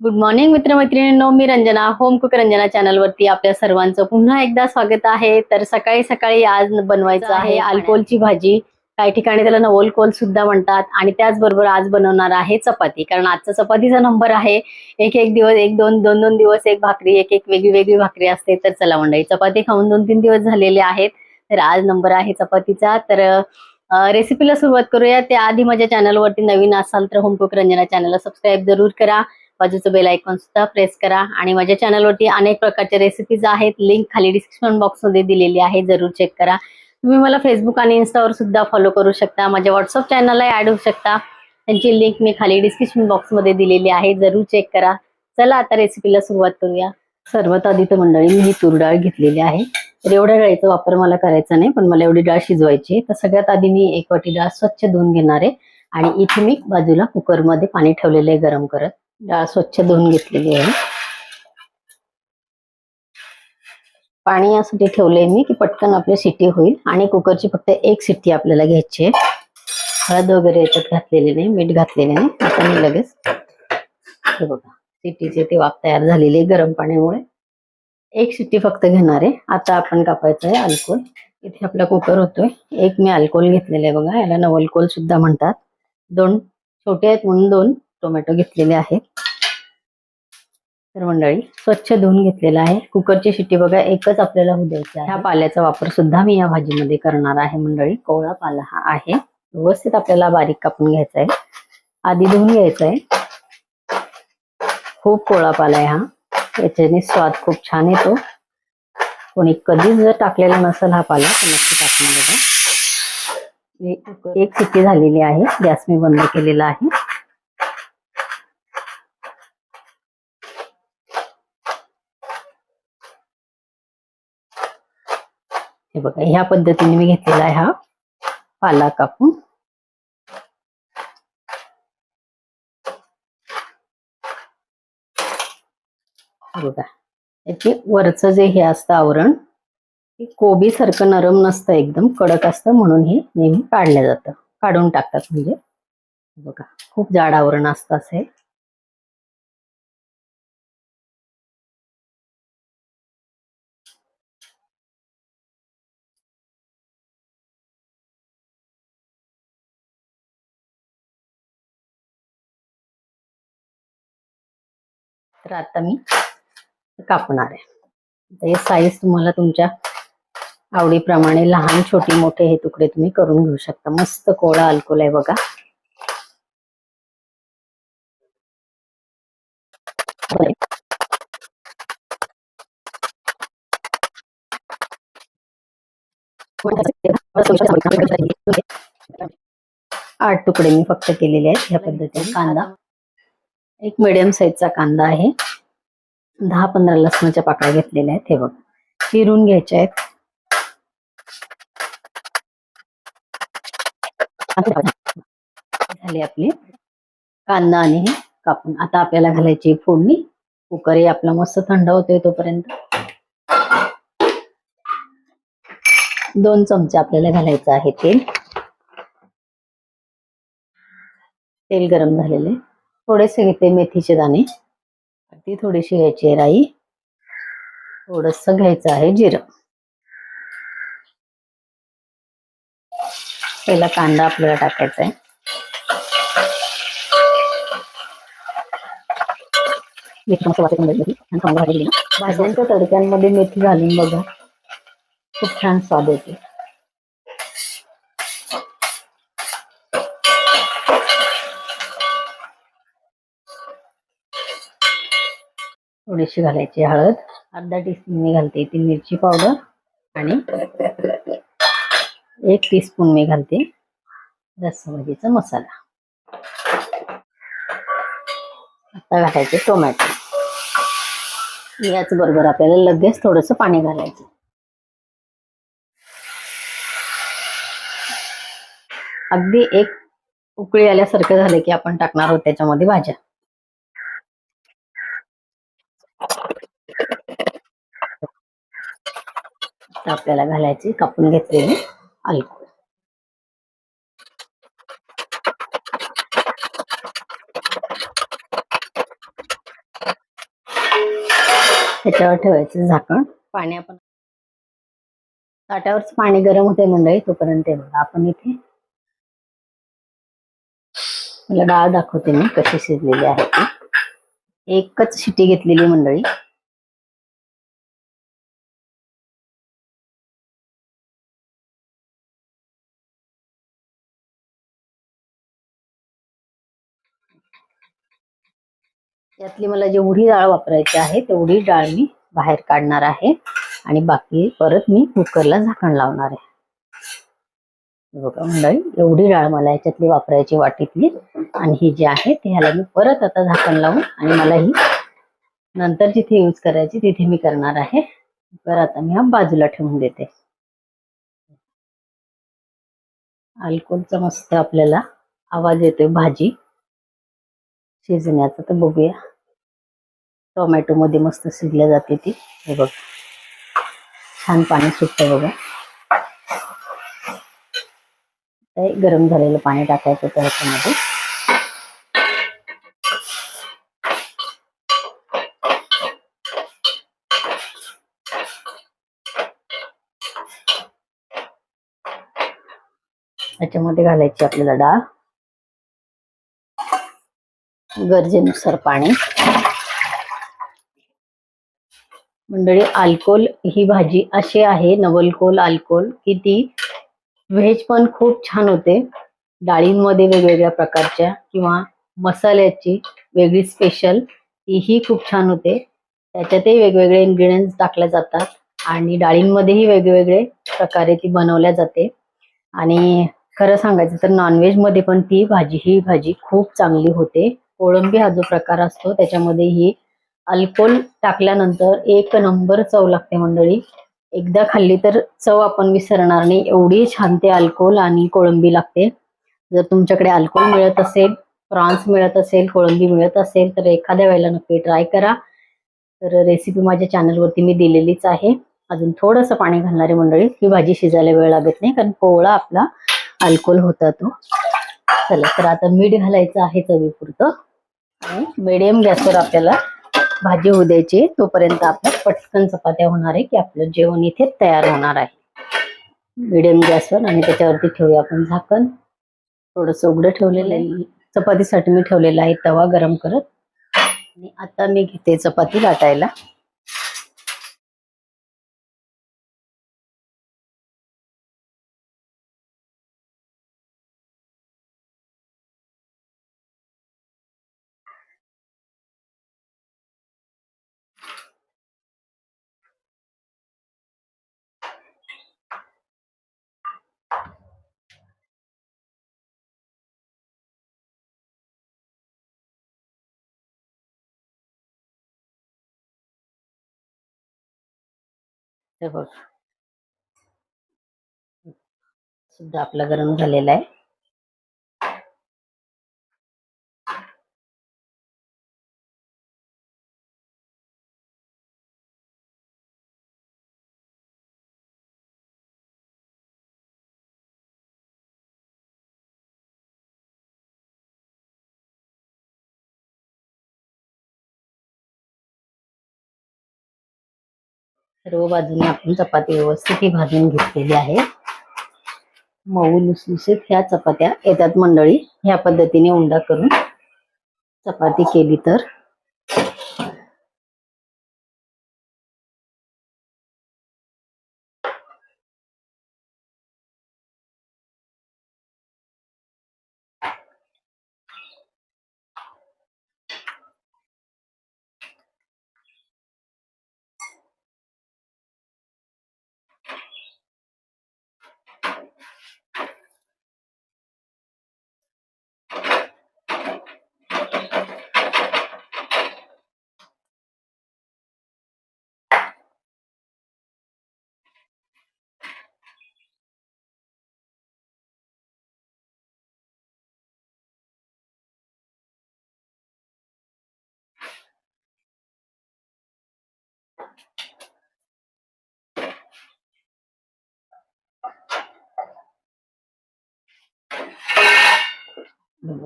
Good morning मित्रमैत्रिणींनो, मी Ranjana home cook Ranjana channel वरती आपल्या सर्वांचं पुन्हा एकदा स्वागत आहे। तर सकाळी सकाळी आज बनवायचं आहे अल्कोलची भाजी। काही ठिकाणी त्याला नवलकोल सुद्धा म्हणतात आणि त्याचबरोबर आज बनवणार आहे चपाती, कारण आजचा चपातीचा नंबर आहे। एक एक दिवस एक दोन दोन दोन दिवस एक भाकरी, एक एक वेगळी वेगळी भाकरी असते। तर चला मंडळी, चपाती खाऊन 2-3 दिवस झालेले आहेत, तर आज नंबर आहे चपातीचा। तर रेसिपीला सुरुवात करूया। त्याआधी माझ्या चॅनलवरती नवीन असाल तर होम कुक रंजना चॅनलला सबस्क्राईब जरूर करा, बाजूचं बेल आयकॉन सुद्धा प्रेस करा। आणि माझ्या चॅनलवरती अनेक प्रकारच्या रेसिपीज आहेत, लिंक खाली डिस्क्रिप्शन बॉक्समध्ये दिलेली आहे, जरूर चेक करा। तुम्ही मला फेसबुक आणि इन्स्टावर सुद्धा फॉलो करू शकता, माझ्या व्हॉट्सअप चॅनलला ऍड होऊ शकता, त्यांची लिंक मी खाली डिस्क्रिप्शन बॉक्समध्ये दिलेली आहे, जरूर चेक करा। चला आता रेसिपीला सुरुवात करूया। सर्वात आधी तर मंडळी मी ही तूर डाळ घेतलेली आहे। तर एवढ्या डाळीचा वापर मला करायचा नाही, पण मला एवढी डाळ शिजवायची आहे। तर सगळ्यात आधी मी एक वाटी डाळ स्वच्छ धुवून घेणार आहे आणि इथे मी बाजूला कुकरमध्ये पाणी ठेवलेलं आहे गरम करत। डाळ स्वच्छ धुवून घेतलेली आहे। पाणी यासाठी ठेवलंय मी की पटकन आपली शिट्टी होईल आणि कुकरची फक्त एक शिट्टी आपल्याला घ्यायची आहे। हळद वगैरे याच्यात घातलेली नाही, मीठ घातलेले नाही। आता मी लगेच हे बघा शिट्टीचे ते वाफ तयार झालेली गरम पाण्यामुळे। एक शिट्टी फक्त घेणार आहे। आता आपण कापायचं आहे अल्कोल। इथे आपला कुकर होतोय। एक मी अल्कोल घेतलेले आहे बघा, याला नवलकोल सुद्धा म्हणतात। 2 छोटे आहेत म्हणून 2 टोमॅटो घेतलेले आहेत। तर मंडळी स्वच्छ धुवून घेतलेला आहे। कुकरची शिट्टी बघा एकच आपल्याला होऊ द्यायची आहे। ह्या पाल्याचा वापर सुद्धा मी या भाजीमध्ये करणार आहे मंडळी। कोवळा पाला हा आहे, व्यवस्थित आपल्याला बारीक कापून घ्यायचा आहे, आधी धुवून घ्यायचा आहे। खूप कोवळा पाला आहे हा, याच्याने स्वाद खूप छान येतो। कोणी कधीच जर टाकलेला नसेल हा पाला तर नक्की टाकून बघा। एक शिट्टी झालेली आहे, गॅस मी बंद केलेला आहे। हे बघा ह्या पद्धतीने मी घेतलेला आहे हा पाला कापून। बघा याची वरचं जे हे असतं आवरण, कोबी सारखं नरम नसतं, एकदम कडक असतं, म्हणून हे नेहमी काढलं जातं, काढून टाकतात म्हणजे। बघा खूप जाड आवरण असतं असे। तर आता मी कापणार आहे। हे साईज तुम्हाला तुमच्या आवडीप्रमाणे लहान छोटी मोठे हे तुकडे तुम्ही करून घेऊ शकता। मस्त कोवळा अल्कोल आहे बघा। आठ तुकडे मी फक्त केलेले आहेत ह्या पद्धतीने। कांदा एक मिडियम साईजचा कांदा आहे। 10-15 लसणाच्या पाकळ्या घेतलेल्या आहेत, हे बघ चिरून घ्यायच्या आहेत। झाली आपली कांदा आणि हे कापून। आता आपल्याला घालायची फोडणी। कुकर हे आपला मस्त थंड होतोय तोपर्यंत 2 चमचे आपल्याला घालायचं आहे तेल। तेल गरम झालेले, थोडेसे घेते मेथीचे दाणे, ती थोडीशी घ्यायची आहे राई, थोडस घ्यायचं आहे जिरं। पहिला कांदा आपल्याला टाकायचा आहे। भाज्यांच्या तडक्यांमध्ये मेथी घालून बघा, खूप छान स्वाद येते। थोडीशी घालायची हळद, अर्धा टीस्पून मी घालते ती मिरची पावडर, आणि 1 टीस्पून मी घालते रस्साभाजीचा मसाला। आता घालायचे टोमॅटो। याच बरोबर आपल्याला लगेच थोडंसं पाणी घालायचं। अगदी एक उकळी आल्यासारखं झालं की आपण टाकणार आहोत त्याच्यामध्ये भाज्या। आपल्याला घालायची कापून घेतलेली अल्कोल। ह्याच्यावर ठेवायचं झाकण. पाणी आपण ताटावरच पाणी गरम होते मंडळी, तोपर्यंत ते बघा आपण इथे मला डाळ दाखवते मी कशी शिजलेली आहे ती. एकच शिटी घेतलेली मंडळी. त्यातली मला जेवढी डाळ वापरायची आहे तेवढी डाळ मी बाहेर काढणार आहे आणि बाकी परत मी कुकरला झाकण लावणार आहे. बघा मंडळी, एवढी डाळ मला याच्यातली वापरायची वाटीतली, आणि ही जी आहे ती ह्याला मी परत आता झाकण लावून आणि मला ही नंतर जिथे यूज करायची तिथे मी करणार आहे. तर आता मी हा बाजूला ठेवून देते. अल्कोलचा मस्त आपल्याला आवाज येतोय भाजी शिजण्याचा. तर बघूया, टोमॅटो मध्ये मस्त शिजल्या जाते ती. हे बघ, छान पाणी सुटतं बघा. गरम झालेलं पाणी टाकायचं त्याच्यामध्ये. त्याच्यामध्ये घालायची आपल्याला डाळ, गरजेनुसार पाणी. मंडळी, अल्कोल ही भाजी अशी आहे, नवलकोल अल्कोल, की ती व्हेज पण खूप छान होते. डाळींमध्ये वेगवेगळ्या प्रकारच्या किंवा मसाल्याची वेगळी स्पेशल तीही खूप छान होते. त्याच्यातही वेगवेगळे इन्ग्रेडियंट्स टाकले जातात आणि डाळींमध्येही वेगवेगळे प्रकारे ती बनवल्या जाते. आणि खरं सांगायचं तर नॉनव्हेज मध्ये पण ही भाजी खूप चांगली होते. कोळंबी हा जो प्रकार असतो त्याच्यामध्ये ही अल्कोल टाकल्यानंतर एक नंबर चव लागते मंडळी. एकदा खाल्ली तर चव आपण विसरणार नाही, एवढी छान ते अल्कोल आणि कोळंबी लागते. जर तुमच्याकडे अल्कोल मिळत असेल, प्रॉन्स मिळत असेल, कोळंबी मिळत असेल तर एखाद्या वेळेला नक्की ट्राय करा. तर रेसिपी माझ्या चॅनलवरती मी दिलेलीच आहे. अजून थोडंसं पाणी घालणारी मंडळी, ही भाजी शिजायला वेळ लागत नाही कारण कोवळा आपला अल्कोल होता तो. चला, तर आता मीठ घालायचं आहे चवीपुरतं आणि मिडियम गॅसवर आपल्याला भाजी होऊ द्यायची. तोपर्यंत आपल्या पटकन चपात्या होणार आहे की आपलं जेवण इथे तयार होणार आहे. मिडियम गॅसवर, आणि त्याच्यावरती ठेवूया आपण झाकण. थोडस उघडं ठेवलेलं आहे. चपातीसाठी मी ठेवलेला आहे तवा गरम करत, आणि आता मी घेते चपाती लाटायला. हे बघ, सुद्धा आपला गरम झालेला आहे. सर्व बाजूने आपण चपाती व्यवस्थित ही भाजून घेतलेली आहे. मऊ लुसलुसीत ह्या चपात्या येतात मंडळी. ह्या पद्धतीने उंडा करून चपाती केली तर.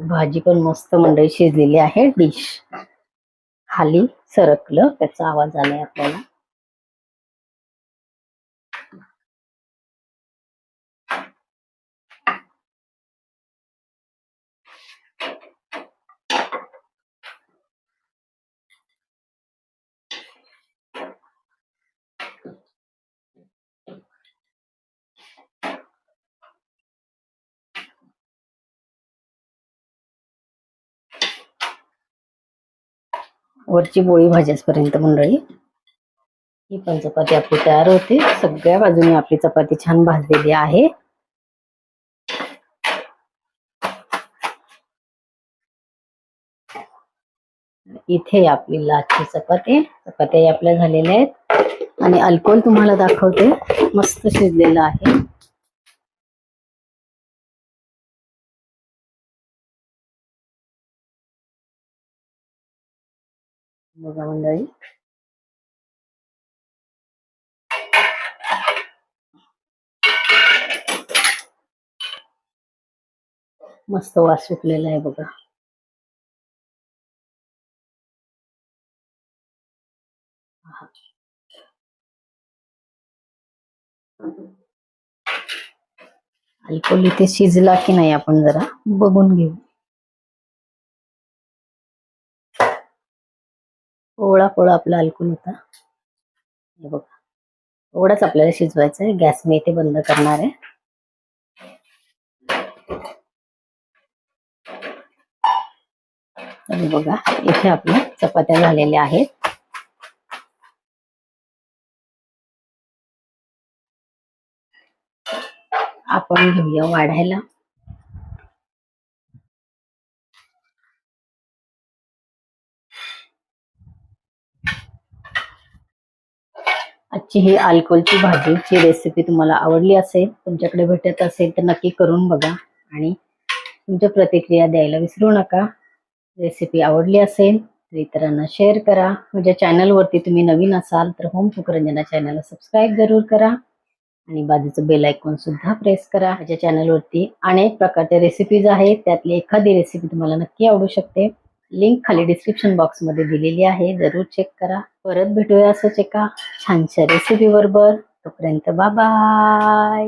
भाजी पण मस्त मंडळी शिजलेली आहे. डिश खाली सरकलं, त्याचा आवाज आलाय आपल्याला. वरची पोळी भाजेपर्यंत मंडळी ही पण चपाती आपली तयार होते. सगळ्या बाजूने आपली चपाती छान भाजलेली आहे. इथे आपली लाटची चपात्या आपल्या झालेल्या आहेत आणि अल्कोहोल तुम्हाला दाखवते, मस्त शिजलेलं आहे. बघा मंडळी, मस्त वास सुटलेला आहे बघा. अल्कोहोल इथे शिजला की नाही आपण जरा बघून घेऊ. पोळा आपला अल्कोहोल होता. हे बघा, एवढाच आपल्याला शिजवायचं आहे. गॅस मी इथे बंद करणार आहे. आणि बघा, इथे आपल्या चपात्या झालेल्या आहेत. आपण घेऊया वाढायला. आजची ही अल्कोहोलची भाजीची रेसिपी तुम्हाला आवडली असेल, तुमच्याकडे भेटत असेल तर नक्की करून बघा आणि तुमच्या प्रतिक्रिया द्यायला विसरू नका. रेसिपी आवडली असेल तर इतरांना शेअर करा. माझ्या चॅनलवरती तुम्ही नवीन असाल तर होम कुक रंजना चॅनलला सबस्क्राईब जरूर करा आणि बाजूचं बेल आयकॉन सुद्धा प्रेस करा. माझ्या चॅनलवरती अनेक प्रकारच्या रेसिपीज आहेत, त्यातली एखादी रेसिपी तुम्हाला नक्की आवडू शकते. लिंक खाली डिस्क्रिप्शन बॉक्स मध्ये दिलेली आहे, जरूर चेक करा. परत भेटूया असंच एका छानशा रेसिपी बरोबर. तोपर्यंत बाय बाय.